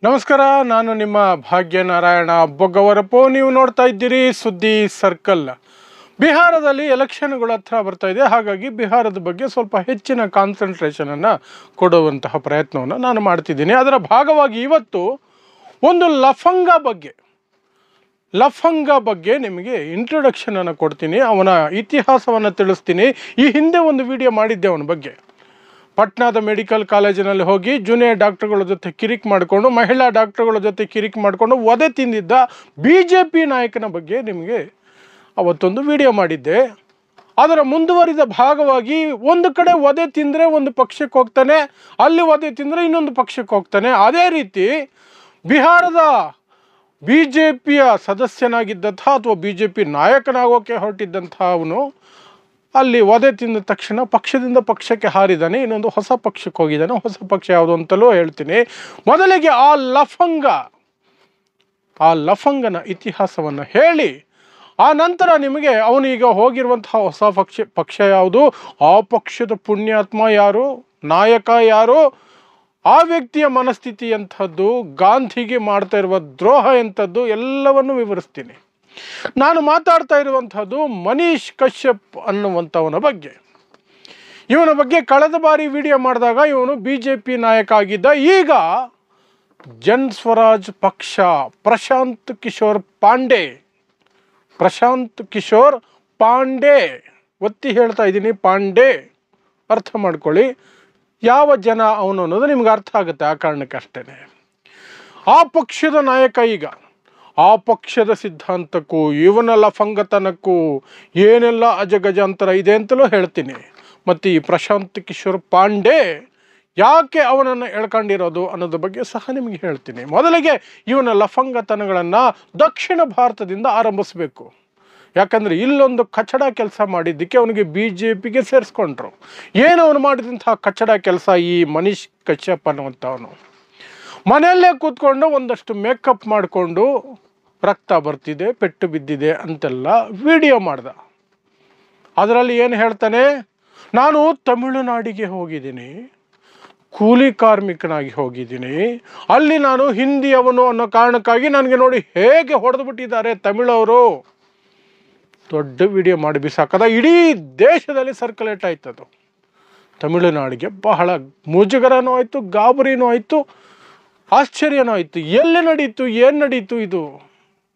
ನಮಸ್ಕಾರ, ನಾನು ನಿಮ್ಮ ಭಾಗ್ಯನಾರಾಯಣ ಬೊಗ್ಗವರಪು. ನೀವು ನೋಡ್ತಾ ಇದ್ದೀರಿ ಸುದ್ದಿ ಸರ್ಕಲ್. ಬಿಹಾರದಲ್ಲಿ ಎಲೆಕ್ಷನ್ಗಳ ಹತ್ರ ಬರ್ತಾ ಇದೆ. ಹಾಗಾಗಿ ಬಿಹಾರದ ಬಗ್ಗೆ ಸ್ವಲ್ಪ ಹೆಚ್ಚಿನ ಕಾನ್ಸಂಟ್ರೇಷನನ್ನು ಕೊಡುವಂತಹ ಪ್ರಯತ್ನವನ್ನು ನಾನು ಮಾಡ್ತಿದ್ದೀನಿ. ಅದರ ಭಾಗವಾಗಿ ಇವತ್ತು ಒಂದು ಲಫಂಗ ಬಗ್ಗೆ ನಿಮಗೆ ಇಂಟ್ರೊಡಕ್ಷನನ್ನು ಕೊಡ್ತೀನಿ. ಅವನ ಇತಿಹಾಸವನ್ನು ತಿಳಿಸ್ತೀನಿ. ಈ ಹಿಂದೆ ಒಂದು ವಿಡಿಯೋ ಮಾಡಿದ್ದೆ ಅವನ ಬಗ್ಗೆ. ಪಟ್ನಾದ ಮೆಡಿಕಲ್ ಕಾಲೇಜಿನಲ್ಲಿ ಹೋಗಿ ಜೂನಿಯರ್ ಡಾಕ್ಟರ್ಗಳ ಜೊತೆ ಕಿರಿಕ್ ಮಾಡಿಕೊಂಡು, ಮಹಿಳಾ ಡಾಕ್ಟರ್ಗಳ ಜೊತೆ ಕಿರಿಕ್ ಮಾಡಿಕೊಂಡು ವಧೆ ತಿಂದಿದ್ದ BJP ನಾಯಕನ ಬಗ್ಗೆ ನಿಮಗೆ ಅವತ್ತೊಂದು ವಿಡಿಯೋ ಮಾಡಿದ್ದೆ. ಅದರ ಮುಂದುವರಿದ ಭಾಗವಾಗಿ ಒಂದು ಕಡೆ ವಧೆ ತಿಂದರೆ ಒಂದು ಪಕ್ಷಕ್ಕೆ ಹೋಗ್ತಾನೆ, ಅಲ್ಲಿ ವಧೆ ತಿಂದರೆ ಇನ್ನೊಂದು ಪಕ್ಷಕ್ಕೆ ಹೋಗ್ತಾನೆ. ಅದೇ ರೀತಿ ಬಿಹಾರದ BJPಯ ಸದಸ್ಯನಾಗಿದ್ದಂಥ ಅಥವಾ BJP ನಾಯಕನಾಗೋಕ್ಕೆ ಹೊರಟಿದ್ದಂಥ ಅವನು ಅಲ್ಲಿ ವಧೆ ತಿಂದ ತಕ್ಷಣ ಪಕ್ಷದಿಂದ ಪಕ್ಷಕ್ಕೆ ಹಾರಿದ್ದಾನೆ, ಇನ್ನೊಂದು ಹೊಸ ಪಕ್ಷಕ್ಕೆ ಹೋಗಿದ್ದಾನೆ. ಹೊಸ ಪಕ್ಷ ಯಾವುದು ಅಂತಲೂ ಹೇಳ್ತೀನಿ. ಮೊದಲಿಗೆ ಆ ಲಫಂಗನ ಇತಿಹಾಸವನ್ನು ಹೇಳಿ ಆ ನಂತರ ನಿಮಗೆ ಅವನು ಈಗ ಹೋಗಿರುವಂತಹ ಹೊಸ ಪಕ್ಷ ಯಾವುದು, ಆ ಪಕ್ಷದ ಪುಣ್ಯಾತ್ಮ ಯಾರು, ನಾಯಕ ಯಾರು, ಆ ವ್ಯಕ್ತಿಯ ಮನಸ್ಥಿತಿ ಎಂಥದ್ದು, ಗಾಂಧಿಗೆ ಮಾಡ್ತಾ ಇರುವ ದ್ರೋಹ ಎಂಥದ್ದು ಎಲ್ಲವನ್ನು ವಿವರಿಸ್ತೀನಿ. ನಾನು ಮಾತಾಡ್ತಾ ಇರುವಂಥದ್ದು ಮನೀಶ್ ಕಶ್ಯಪ್ ಅನ್ನುವಂಥವನ ಬಗ್ಗೆ. ಇವನ ಬಗ್ಗೆ ಕಳೆದ ಬಾರಿ ವಿಡಿಯೋ ಮಾಡಿದಾಗ ಇವನು BJP ನಾಯಕ ಆಗಿದ್ದ. ಈಗ ಜನ್ ಸ್ವರಾಜ್ ಪಕ್ಷ ಪ್ರಶಾಂತ್ ಕಿಶೋರ್ ಪಾಂಡೆ ಒತ್ತಿ ಹೇಳ್ತಾ ಇದ್ದೀನಿ, ಪಾಂಡೆ ಅರ್ಥ ಮಾಡ್ಕೊಳ್ಳಿ. ಯಾವ ಜನ ಅವನು ಅನ್ನೋದು ನಿಮ್ಗೆ ಅರ್ಥ ಆಗುತ್ತೆ. ಆ ಕಾರಣಕ್ಕೆ ಅಷ್ಟೇ ಆ ಪಕ್ಷದ ನಾಯಕ. ಈಗ ಆ ಪಕ್ಷದ ಸಿದ್ಧಾಂತಕ್ಕೂ ಇವನ ಲಫಂಗತನಕ್ಕೂ ಏನೆಲ್ಲ ಅಜಗಜಾಂತರ ಇದೆ ಅಂತಲೂ ಹೇಳ್ತೀನಿ. ಮತ್ತು ಈ ಪ್ರಶಾಂತ್ ಕಿಶೋರ್ ಪಾಂಡೆ ಯಾಕೆ ಅವನನ್ನು ಎಳ್ಕೊಂಡಿರೋದು ಅನ್ನೋದ್ರ ಬಗ್ಗೆ ಸಹ ನಿಮಗೆ ಹೇಳ್ತೀನಿ. ಮೊದಲಿಗೆ ಇವನ ಲಫಂಗತನಗಳನ್ನು ದಕ್ಷಿಣ ಭಾರತದಿಂದ ಆರಂಭಿಸಬೇಕು. ಯಾಕಂದರೆ ಇಲ್ಲೊಂದು ಕಚಡ ಕೆಲಸ ಮಾಡಿದ್ದಕ್ಕೆ ಅವನಿಗೆ BJPಗೆ ಸೇರಿಸ್ಕೊಂಡ್ರು. ಏನು ಅವನು ಮಾಡಿದಂತಹ ಕಚಡ ಕೆಲಸ, ಈ ಮನೀಶ್ ಕಶ್ಯಪ್ ಅನ್ನುವಂಥವನು ಮನೆಯಲ್ಲೇ ಕೂತ್ಕೊಂಡು ಒಂದಷ್ಟು ಮೇಕಪ್ ಮಾಡಿಕೊಂಡು ರಕ್ತ ಬರ್ತಿದೆ, ಪೆಟ್ಟು ಬಿದ್ದಿದೆ ಅಂತೆಲ್ಲ ವಿಡಿಯೋ ಮಾಡ್ದ. ಅದರಲ್ಲಿ ಏನು ಹೇಳ್ತಾನೆ, ನಾನು ತಮಿಳುನಾಡಿಗೆ ಹೋಗಿದ್ದೀನಿ, ಕೂಲಿ ಕಾರ್ಮಿಕನಾಗಿ ಹೋಗಿದ್ದೀನಿ, ಅಲ್ಲಿ ನಾನು ಹಿಂದಿಯವನು ಅನ್ನೋ ಕಾರಣಕ್ಕಾಗಿ ನನಗೆ ನೋಡಿ ಹೇಗೆ ಹೊಡೆದು ಬಿಟ್ಟಿದ್ದಾರೆ ತಮಿಳವರು. ದೊಡ್ಡ ವಿಡಿಯೋ ಮಾಡಿ ಬಿಸಾಕದ. ಇಡೀ ದೇಶದಲ್ಲಿ ಸರ್ಕ್ಯುಲೇಟ್ ಆಯ್ತದು. ತಮಿಳುನಾಡಿಗೆ ಬಹಳ ಮುಜುಗರನೂ ಆಯಿತು, ಗಾಬರಿನೂ ಆಯಿತು, ಆಶ್ಚರ್ಯನೂ ಆಯಿತು. ಎಲ್ಲಿ ನಡೀತು, ಏನು ನಡೀತು ಇದು?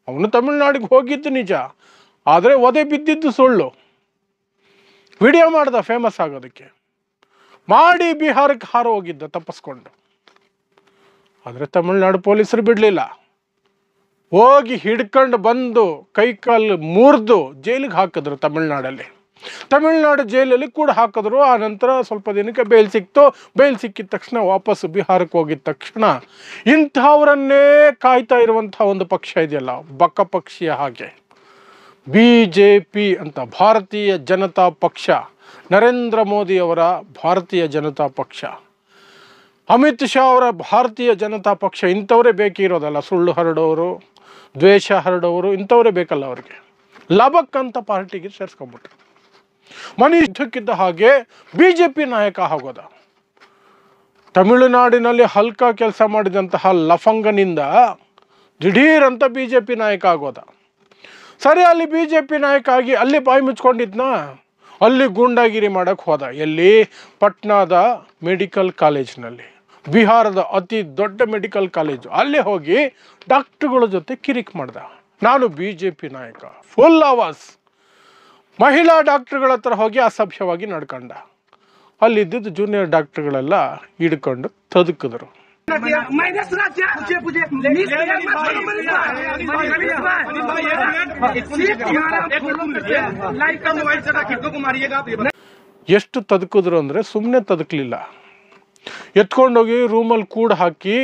ಅವನು ತಮಿಳುನಾಡಿಗೆ ಹೋಗಿದ್ದು ನಿಜ, ಆದರೆ ವಧೆ ಬಿದ್ದಿದ್ದು ಸುಳ್ಳು. ವಿಡಿಯೋ ಮಾಡ್ದ ಫೇಮಸ್ ಆಗೋದಕ್ಕೆ, ಮಾಡಿ ಬಿಹಾರಕ್ಕೆ ಹಾರು ಹೋಗಿದ್ದ ತಪ್ಪಿಸ್ಕೊಂಡು. ಆದರೆ ತಮಿಳುನಾಡು ಪೊಲೀಸರು ಬಿಡಲಿಲ್ಲ. ಹೋಗಿ ಹಿಡ್ಕೊಂಡು ಬಂದು ಕೈಕಾಲು ಮುರಿದು ಜೈಲಿಗೆ ಹಾಕಿದ್ರು. ತಮಿಳುನಾಡು ಜೈಲಲ್ಲಿ ಕೂಡ ಹಾಕಿದ್ರು. ಆ ನಂತರ ಸ್ವಲ್ಪ ದಿನಕ್ಕೆ ಬೇಲ್ ಸಿಕ್ತು. ಬೇಲ್ ಸಿಕ್ಕಿದ ತಕ್ಷಣ ವಾಪಸ್ ಬಿಹಾರಕ್ಕೆ ಹೋಗಿದ ತಕ್ಷಣ ಇಂಥವರನ್ನೇ ಕಾಯ್ತಾ ಇರುವಂಥ ಒಂದು ಪಕ್ಷ ಇದೆಯಲ್ಲ, ಬಕ್ಕ ಪಕ್ಷಿಯ ಹಾಗೆ, BJP ಅಂತ, ಭಾರತೀಯ ಜನತಾ ಪಕ್ಷ, ನರೇಂದ್ರ ಮೋದಿಯವರ ಭಾರತೀಯ ಜನತಾ ಪಕ್ಷ, ಅಮಿತ್ ಶಾ ಅವರ ಭಾರತೀಯ ಜನತಾ ಪಕ್ಷ. ಇಂಥವರೇ ಬೇಕಿರೋದಲ್ಲ, ಸುಳ್ಳು ಹರಡೋರು, ದ್ವೇಷ ಹರಡೋರು, ಇಂಥವರೇ ಬೇಕಲ್ಲ ಅವ್ರಿಗೆ. ಲಬಕ್ಕಂತ ಪಾರ್ಟಿಗೆ ಸೇರಿಸ್ಕೊಂಡ್ಬಿಟ್ರು. ಮನೀಶ್ ಇದ್ದಕ್ಕಿದ್ದ ಹಾಗೆ BJP ನಾಯಕ ಆಗೋದ. ತಮಿಳುನಾಡಿನಲ್ಲಿ ಹಲ್ಕ ಕೆಲಸ ಮಾಡಿದಂತಹ ಲಫಂಗನಿಂದ ದಿಢೀರಂತ BJP ನಾಯಕ ಆಗೋದ. ಸರಿ, ಅಲ್ಲಿ BJP ನಾಯಕ ಆಗಿ ಅಲ್ಲಿ ಬಾಯಿ ಮುಚ್ಕೊಂಡಿದ್ನ, ಅಲ್ಲಿ ಗೂಂಡಾಗಿರಿ ಮಾಡೋಕ್ಕೆ ಹೋದ. ಎಲ್ಲಿ? ಪಟ್ನಾದ ಮೆಡಿಕಲ್ ಕಾಲೇಜಿನಲ್ಲಿ, ಬಿಹಾರದ ಅತಿ ದೊಡ್ಡ ಮೆಡಿಕಲ್ ಕಾಲೇಜು. ಅಲ್ಲಿ ಹೋಗಿ ಡಾಕ್ಟರ್ಗಳ ಜೊತೆ ಕಿರಿಕ್ ಮಾಡ್ದ. ನಾನು BJP ನಾಯಕ, ಫುಲ್ ಆವಾಸ್. ಮಹಿಳಾ ಡಾಕ್ಟರ್ಗಳ ಹತ್ರ ಹೋಗಿ ಅಸಭ್ಯವಾಗಿ ನಡ್ಕೊಂಡ. ಅಲ್ಲಿದ್ದಿದ್ದು ಜೂನಿಯರ್ ಡಾಕ್ಟರ್ಗಳೆಲ್ಲ ಹಿಡ್ಕೊಂಡು ತದುಕಿದ್ರು. ಎಷ್ಟು ತದುಕಿದ್ರು ಅಂದರೆ ಸುಮ್ಮನೆ ತದುಕಲಿಲ್ಲ. ಎತ್ಕೊಂಡೋಗಿ ರೂಮಲ್ಲಿ ಕೂಡ ಹಾಕಿ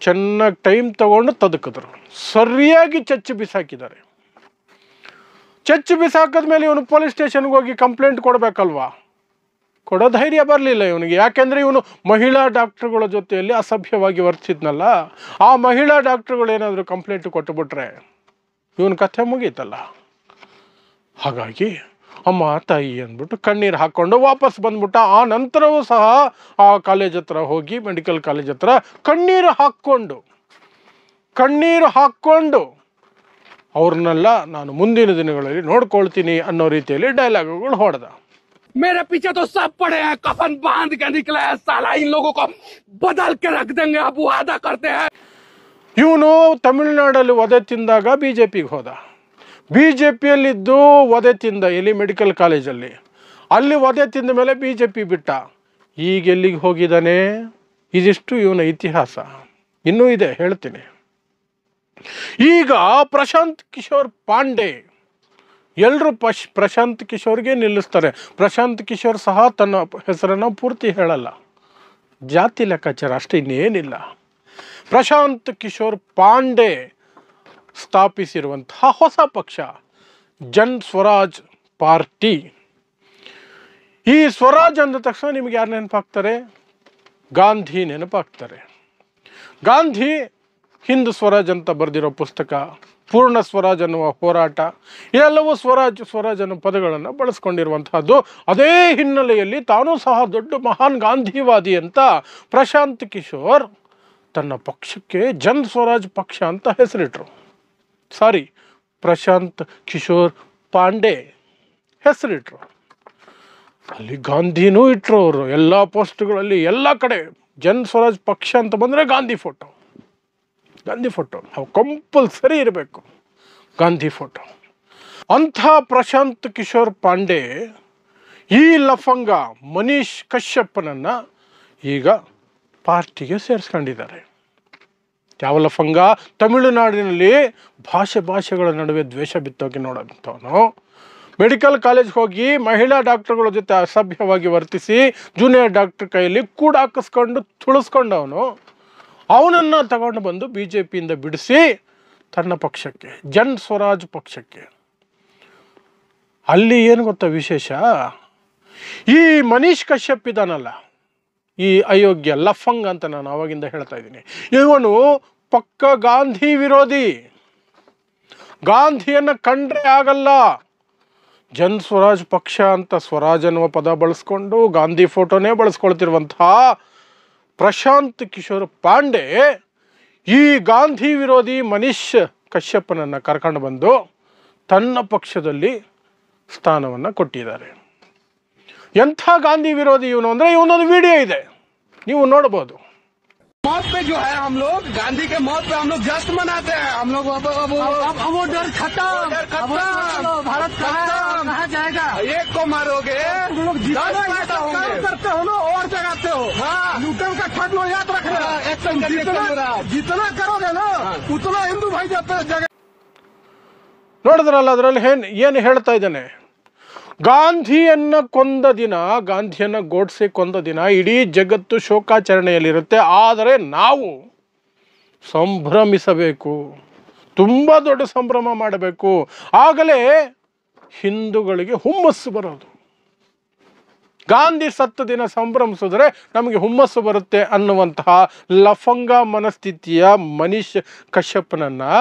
ಚೆನ್ನಾಗಿ ಟೈಮ್ ತಗೊಂಡು ತದುಕಿದ್ರು. ಸರಿಯಾಗಿ ಚಚ್ಚಿ ಬಿಸಾಕಿದ್ದಾರೆ. ಚಚ್ಚಿ ಬಿಸಾಕಿದ ಮೇಲೆ ಇವನು ಪೊಲೀಸ್ ಸ್ಟೇಷನ್ಗೆ ಹೋಗಿ ಕಂಪ್ಲೇಂಟ್ ಕೊಡಬೇಕಲ್ವಾ? ಕೊಡೋ ಧೈರ್ಯ ಬರಲಿಲ್ಲ ಇವನಿಗೆ. ಯಾಕೆಂದರೆ ಇವನು ಮಹಿಳಾ ಡಾಕ್ಟರ್ಗಳ ಜೊತೆಯಲ್ಲಿ ಅಸಭ್ಯವಾಗಿ ವರ್ತಿದ್ನಲ್ಲ. ಆ ಮಹಿಳಾ ಡಾಕ್ಟರ್ಗಳು ಏನಾದರೂ ಕಂಪ್ಲೇಂಟ್ ಕೊಟ್ಟುಬಿಟ್ರೆ ಇವನ ಕಥೆ ಮುಗೀತಲ್ಲ. ಹಾಗಾಗಿ ಅಮ್ಮ ತಾಯಿ ಅಂದ್ಬಿಟ್ಟು ಕಣ್ಣೀರು ಹಾಕ್ಕೊಂಡು ವಾಪಸ್ ಬಂದ್ಬಿಟ್ಟ. ಆ ನಂತರವೂ ಸಹ ಆ ಕಾಲೇಜ್ ಹತ್ರ ಹೋಗಿ, ಮೆಡಿಕಲ್ ಕಾಲೇಜ್ ಹತ್ರ ಕಣ್ಣೀರು ಹಾಕ್ಕೊಂಡು ಅವ್ರನ್ನೆಲ್ಲ ನಾನು ಮುಂದಿನ ದಿನಗಳಲ್ಲಿ ನೋಡ್ಕೊಳ್ತೀನಿ ಅನ್ನೋ ರೀತಿಯಲ್ಲಿ ಡೈಲಾಗುಗಳು ಹೊಡೆದ. मेरे पीछे तो सब पड़े हैं, कफन बांध के निकले हैं, साला इन लोगों को बदल के रख देंगे, अब वादा करते हैं. ಇವನು ತಮಿಳುನಾಡಲ್ಲಿ ವಧೆ ತಿಂದಾಗ BJPಗೆ ಹೋದ. BJPಯಲ್ಲಿದ್ದು ವಧೆ ತಿಂದ, ಎಲ್ಲಿ ಮೆಡಿಕಲ್ ಕಾಲೇಜಲ್ಲಿ. ಅಲ್ಲಿ ವಧೆ ತಿಂದ ಮೇಲೆ BJP ಬಿಟ್ಟ. ಈಗ ಎಲ್ಲಿಗೆ ಹೋಗಿದ್ದಾನೆ? ಇದಿಷ್ಟು ಇವನ ಇತಿಹಾಸ. ಇನ್ನೂ ಇದೆ, ಹೇಳ್ತೀನಿ. ಈಗ ಪ್ರಶಾಂತ್ ಕಿಶೋರ್ ಪಾಂಡೆ, ಎಲ್ಲರೂ ಪ್ರಶಾಂತ್ ಕಿಶೋರ್ಗೆ ನಿಲ್ಲಿಸ್ತಾರೆ. ಪ್ರಶಾಂತ್ ಕಿಶೋರ್ ಸಹ ತನ್ನ ಹೆಸರನ್ನು ಪೂರ್ತಿ ಹೇಳಲ್ಲ, ಜಾತಿ ಲೆಕ್ಕಾಚಾರ ಅಷ್ಟೇ, ಇನ್ನೇನಿಲ್ಲ. ಪ್ರಶಾಂತ್ ಕಿಶೋರ್ ಪಾಂಡೆ ಸ್ಥಾಪಿಸಿರುವಂತಹ ಹೊಸ ಪಕ್ಷ ಜನ್ ಸ್ವರಾಜ್ ಪಾರ್ಟಿ. ಈ ಸ್ವರಾಜ್ ಅಂದ ತಕ್ಷಣ ನಿಮಗೆ ಯಾರು ನೆನಪಾಗ್ತಾರೆ? ಗಾಂಧಿ ನೆನಪಾಗ್ತಾರೆ. ಗಾಂಧಿ ಹಿಂದ್ ಸ್ವರಾಜ್ ಅಂತ ಬರೆದಿರೋ ಪುಸ್ತಕ, ಪೂರ್ಣ ಸ್ವರಾಜ್ ಅನ್ನುವ ಹೋರಾಟ, ಇದೆಲ್ಲವೂ ಸ್ವರಾಜ್ ಅನ್ನೋ ಪದಗಳನ್ನು ಬಳಸ್ಕೊಂಡಿರುವಂತಹದ್ದು. ಅದೇ ಹಿನ್ನೆಲೆಯಲ್ಲಿ ತಾನೂ ಸಹ ದೊಡ್ಡ ಮಹಾನ್ ಗಾಂಧಿವಾದಿ ಅಂತ ಪ್ರಶಾಂತ್ ಕಿಶೋರ್ ತನ್ನ ಪಕ್ಷಕ್ಕೆ ಜನ್ ಸ್ವರಾಜ್ ಪಕ್ಷ ಅಂತ ಹೆಸರಿಟ್ರು. ಪ್ರಶಾಂತ್ ಕಿಶೋರ್ ಪಾಂಡೆ ಹೆಸರಿಟ್ರು. ಅಲ್ಲಿ ಗಾಂಧಿನೂ ಇಟ್ಟರು ಅವರು. ಎಲ್ಲ ಪೋಸ್ಟ್ಗಳಲ್ಲಿ, ಎಲ್ಲ ಕಡೆ ಜನ್ ಸ್ವರಾಜ್ ಪಕ್ಷ ಅಂತ ಬಂದರೆ ಗಾಂಧಿ ಫೋಟೋ ಅವು ಕಂಪಲ್ಸರಿ ಇರಬೇಕು, ಗಾಂಧಿ ಫೋಟೋ. ಅಂಥ ಪ್ರಶಾಂತ್ ಕಿಶೋರ್ ಪಾಂಡೆ ಈ ಲಫಂಗ ಮನೀಶ್ ಕಶ್ಯಪ್ನನ್ನು ಈಗ ಪಾರ್ಟಿಗೆ ಸೇರಿಸ್ಕೊಂಡಿದ್ದಾರೆ. ಯಾವ ಲಫಂಗ? ತಮಿಳುನಾಡಿನಲ್ಲಿ ಭಾಷೆಗಳ ನಡುವೆ ದ್ವೇಷ ಬಿತ್ತೋಕೆ ನೋಡೋಂಥವನು. ಮೆಡಿಕಲ್ ಕಾಲೇಜ್ ಹೋಗಿ ಮಹಿಳಾ ಡಾಕ್ಟರ್ಗಳ ಜೊತೆ ಅಸಭ್ಯವಾಗಿ ವರ್ತಿಸಿ ಜೂನಿಯರ್ ಡಾಕ್ಟರ್ ಕೈಯಲ್ಲಿ ಕೂಡಾಕಿಸ್ಕೊಂಡು ತುಳಿಸ್ಕೊಂಡವನು. ಅವನನ್ನು ತಗೊಂಡು ಬಂದು BJPಯಿಂದ ಬಿಡಿಸಿ ತನ್ನ ಪಕ್ಷಕ್ಕೆ, ಜನ್ ಸ್ವರಾಜ್ ಪಕ್ಷಕ್ಕೆ. ಅಲ್ಲಿ ಏನು ಗೊತ್ತಾ ವಿಶೇಷ? ಈ ಮನೀಶ್ ಕಶ್ಯಪ್ ಇದಾನಲ್ಲ, ಈ ಅಯೋಗ್ಯ ಲಫಂಗ್ ಅಂತ ನಾನು ಆವಾಗಿಂದ ಹೇಳ್ತಾ ಇದ್ದೀನಿ, ಇವನು ಪಕ್ಕ ಗಾಂಧಿ ವಿರೋಧಿ. ಗಾಂಧಿಯನ್ನು ಕಂಡ್ರೆ ಆಗಲ್ಲ. ಜನ್ ಸ್ವರಾಜ್ ಪಕ್ಷ ಅಂತ ಸ್ವರಾಜ್ ಅನ್ನುವ ಪದ ಬಳಸ್ಕೊಂಡು ಗಾಂಧಿ ಫೋಟೋನೇ ಬಳಸ್ಕೊಳ್ತಿರುವಂತಹ ಪ್ರಶಾಂತ್ ಕಿಶೋರ್ ಪಾಂಡೆ ಈ ಗಾಂಧಿ ವಿರೋಧಿ ಮನೀಶ್ ಕಶ್ಯಪ್ನನ್ನು ಕರ್ಕೊಂಡು ಬಂದು ತನ್ನ ಪಕ್ಷದಲ್ಲಿ ಸ್ಥಾನವನ್ನು ಕೊಟ್ಟಿದ್ದಾರೆ. ಎಂಥ ಗಾಂಧಿ ವಿರೋಧಿ ಇವನು ಅಂದರೆ, ಇವನೊಂದು ವಿಡಿಯೋ ಇದೆ, ನೀವು ನೋಡ್ಬೋದು. मौत पे जो है हम लोग, गांधी के मौत पे हम लोग जश्न मनाते हैं. हम लोग अब वो डर खत्म, भारत कहाँ जाएगा? एक को मारोगे, तुम लोग करते हो ना और जगाते हो. लूटन का ठग लो, याद रखना. जितना करोगे ना उतना हिंदू भाई जगह. ನೋಡಿದ್ರಲ್ಲ, ಅದರಲ್ಲಿ ಏನು ಹೇಳ್ತಾ ಇದ್ದಾನೆ? ಗಾಂಧಿಯನ್ನು ಕೊಂದ ದಿನ, ಗಾಂಧಿಯನ್ನು ಗೋಡ್ಸೆ ಕೊಂದ ದಿನ ಇಡೀ ಜಗತ್ತು ಶೋಕಾಚರಣೆಯಲ್ಲಿರುತ್ತೆ. ಆದರೆ ನಾವು ಸಂಭ್ರಮಿಸಬೇಕು, ತುಂಬ ದೊಡ್ಡ ಸಂಭ್ರಮ ಮಾಡಬೇಕು. ಆಗಲೇ ಹಿಂದೂಗಳಿಗೆ ಹುಮ್ಮಸ್ಸು ಬರೋದು. ಗಾಂಧಿ ಸತ್ತ ದಿನ ಸಂಭ್ರಮಿಸಿದ್ರೆ ನಮಗೆ ಹುಮ್ಮಸ್ಸು ಬರುತ್ತೆ ಅನ್ನುವಂತಹ ಲಫಂಗ ಮನಸ್ಥಿತಿಯ ಮನೀಶ್ ಕಶ್ಯಪ್ನನ್ನು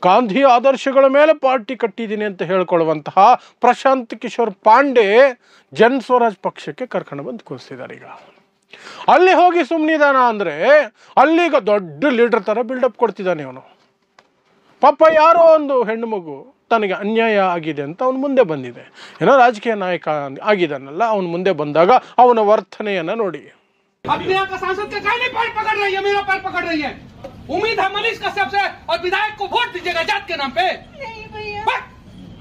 ಗಾಂಧಿ ಆದರ್ಶಗಳ ಮೇಲೆ ಪಾರ್ಟಿ ಕಟ್ಟಿದ್ದೀನಿ ಅಂತ ಹೇಳ್ಕೊಳ್ಳುವಂತಹ ಪ್ರಶಾಂತ್ ಕಿಶೋರ್ ಪಾಂಡೆ ಜನ್ ಸ್ವರಾಜ್ ಪಕ್ಷಕ್ಕೆ ಕರ್ಕೊಂಡು ಬಂದು ಕೂರಿಸಿದ್ದಾರೆ. ಈಗ ಅಲ್ಲಿ ಹೋಗಿ ಸುಮ್ಮನಿದಾನ ಅಂದರೆ ಅಲ್ಲಿಗ ದೊಡ್ಡ ಲೀಡರ್ ಥರ ಬಿಲ್ಡಪ್ ಕೊಡ್ತಿದ್ದಾನೆ ಇವನು. ಪಾಪ ಯಾರೋ ಒಂದು ಹೆಣ್ಣು ಮಗು ತನಗೆ ಅನ್ಯಾಯ ಆಗಿದೆ ಅಂತ ಅವನು ಮುಂದೆ ಬಂದಿದೆ, ಏನೋ ರಾಜಕೀಯ ನಾಯಕ ಆಗಿದ್ದಾನಲ್ಲ, ಅವನು ಮುಂದೆ ಬಂದಾಗ ಅವನ ವರ್ತನೆಯನ್ನು ನೋಡಿ. अपने यहाँ का सांसद का काहे नहीं पैर पकड़ रही है? मेरा पैर पकड़ रही है. उम्मीद है मनीष कश्यप से और विधायक को वोट दीजिएगा जात के नाम पे. नहीं भैया,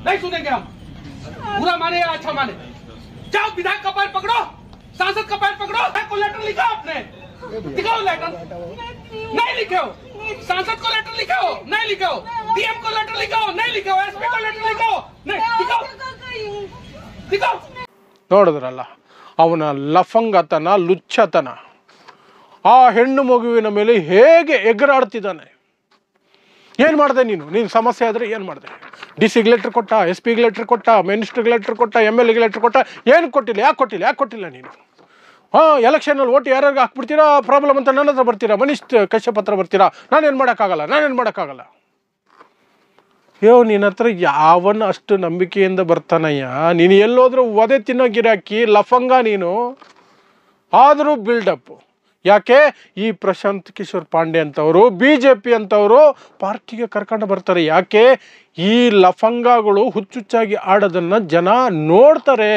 नहीं सुनेंगे हम. बुरा माने या अच्छा माने, जाओ विधायक का पैर पकड़ो, सांसद का पैर पकड़ो. को लेटर लिखा आपने? दिखाओ लेटर. नहीं लिखे हो. सांसद को लेटर लिखे हो? नहीं लिखे हो. DM को लेटर लिखा हो? नहीं लिखे हो. SP को लेटर लिखा हो? नहीं. दिखाओ. ನೋಡಿದ್ರಲ್ಲ ಅವನ ಲಫಂಗತನ, ಲುಚ್ಚತನ. ಆ ಹೆಣ್ಣು ಮಗುವಿನ ಮೇಲೆ ಹೇಗೆ ಎಗರಾಡ್ತಿದ್ದಾನೆ. ಏನು ಮಾಡಿದೆ ನೀನು ಸಮಸ್ಯೆ ಆದರೆ ಏನು ಮಾಡಿದೆ? DC ಗೆ ಲೆಟ್ರ್ ಕೊಟ್ಟ, SP ಗೆ ಲೆಟ್ರ್ ಕೊಟ್ಟ, ಮಿನಿಸ್ಟ್ರಿಗೆ ಲೆಟ್ರ್ ಕೊಟ್ಟ, MLA ಗೆ ಲೆಟ್ರ್ ಕೊಟ್ಟ, ಏನು ಕೊಟ್ಟಿಲ್ಲ? ಯಾಕೆ ಕೊಟ್ಟಿಲ್ಲ ನೀನು? ಎಲೆಕ್ಷನಲ್ಲಿ ಓಟ್ ಯಾರ್ಯಾರಿಗೆ ಹಾಕ್ಬಿಡ್ತೀರಾ, ಪ್ರಾಬ್ಲಮ್ ಅಂತ ನನ್ನ ಹತ್ರ ಬರ್ತೀರಾ, ಮನೀಶ್ ಕಶ್ಯಪ್ ಹತ್ರ ಬರ್ತೀರಾ. ನಾನೇನು ಮಾಡೋಕ್ಕಾಗಲ್ಲ. ನಿನ್ನ ಹತ್ರ ಯಾವನ್ನ ಅಷ್ಟು ನಂಬಿಕೆಯಿಂದ ಬರ್ತಾನಯ್ಯ, ನೀನು ಎಲ್ಲೋದ್ರೂ ಒದೆ ತಿನ್ನೋ ಗಿರಾಕಿ ಲಫಂಗ ನೀನು. ಆದರೂ ಬಿಲ್ಡಪ್ ಯಾಕೆ? ಈ ಪ್ರಶಾಂತ್ ಕಿಶೋರ್ ಪಾಂಡೆ ಅಂತವರು BJP ಅಂತವರು ಪಾರ್ಟಿಗೆ ಕರ್ಕೊಂಡು ಬರ್ತಾರೆ. ಯಾಕೆ? ಈ ಲಫಂಗಗಳು ಹುಚ್ಚುಚ್ಚಾಗಿ ಆಡೋದನ್ನು ಜನ ನೋಡ್ತಾರೆ.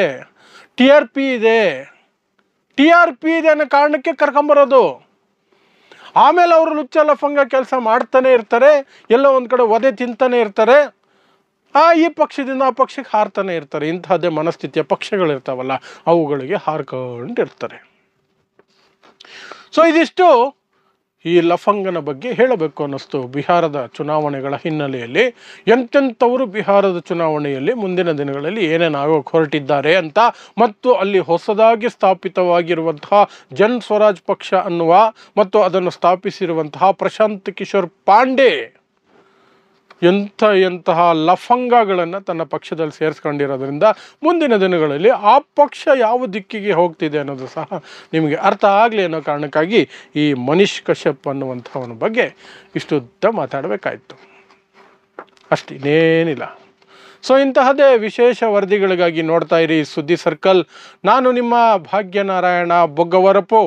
TRP ಇದೆ ಅನ್ನೋ ಕಾರಣಕ್ಕೆ ಕರ್ಕೊಂಬರೋದು. ಆಮೇಲೆ ಅವರು ಲುಚ್ಚ ಲಫಂಗ ಕೆಲಸ ಮಾಡ್ತಾನೆ ಇರ್ತಾರೆ, ಎಲ್ಲೋ ಒಂದು ಕಡೆ ಒದೆ ತಿಂತಾನೆ ಇರ್ತಾರೆ, ಈ ಪಕ್ಷದಿಂದ ಆ ಪಕ್ಷಕ್ಕೆ ಹಾರ್ತಾನೆ ಇರ್ತಾರೆ. ಇಂಥದ್ದೇ ಮನಸ್ಥಿತಿಯ ಪಕ್ಷಗಳಿರ್ತಾವಲ್ಲ, ಅವುಗಳಿಗೆ ಹಾರ್ಕೊಂಡಿರ್ತಾರೆ. ಸೊ ಇದಿಷ್ಟು ಈ ಲಫಂಗನ ಬಗ್ಗೆ ಹೇಳಬೇಕು ಅನ್ನಿಸ್ತು. ಬಿಹಾರದ ಚುನಾವಣೆಗಳ ಹಿನ್ನೆಲೆಯಲ್ಲಿ ಎಂತೆಂಥವರು ಬಿಹಾರದ ಚುನಾವಣೆಯಲ್ಲಿ ಮುಂದಿನ ದಿನಗಳಲ್ಲಿ ಏನೇನಾಗೋಕೆ ಹೊರಟಿದ್ದಾರೆ ಅಂತ, ಮತ್ತು ಅಲ್ಲಿ ಹೊಸದಾಗಿ ಸ್ಥಾಪಿತವಾಗಿರುವಂತಹ ಜನ್ ಸ್ವರಾಜ್ ಪಕ್ಷ ಅನ್ನುವ ಮತ್ತು ಅದನ್ನು ಸ್ಥಾಪಿಸಿರುವಂತಹ ಪ್ರಶಾಂತ್ ಕಿಶೋರ್ ಪಾಂಡೆ ಎಂತಹ ಲಫಂಗಗಳನ್ನು ತನ್ನ ಪಕ್ಷದಲ್ಲಿ ಸೇರಿಸ್ಕೊಂಡಿರೋದ್ರಿಂದ ಮುಂದಿನ ದಿನಗಳಲ್ಲಿ ಆ ಪಕ್ಷ ಯಾವ ದಿಕ್ಕಿಗೆ ಹೋಗ್ತಿದೆ ಅನ್ನೋದು ಸಹ ನಿಮಗೆ ಅರ್ಥ ಆಗಲಿ ಅನ್ನೋ ಕಾರಣಕ್ಕಾಗಿ ಈ ಮನೀಶ್ ಕಶ್ಯಪ್ ಅನ್ನುವಂಥವನ ಬಗ್ಗೆ ಇಷ್ಟುದ್ದ ಮಾತಾಡಬೇಕಾಯಿತು. ಅಷ್ಟೇನೇನಿಲ್ಲ. ಸೊ ಇಂತಹದೇ ವಿಶೇಷ ವರದಿಗಳಿಗಾಗಿ ನೋಡ್ತಾ ಇರಿ ಸುದ್ದಿ ಸರ್ಕಲ್. ನಾನು ನಿಮ್ಮ ಭಾಗ್ಯನಾರಾಯಣ ಬೊಗ್ಗವರಪು.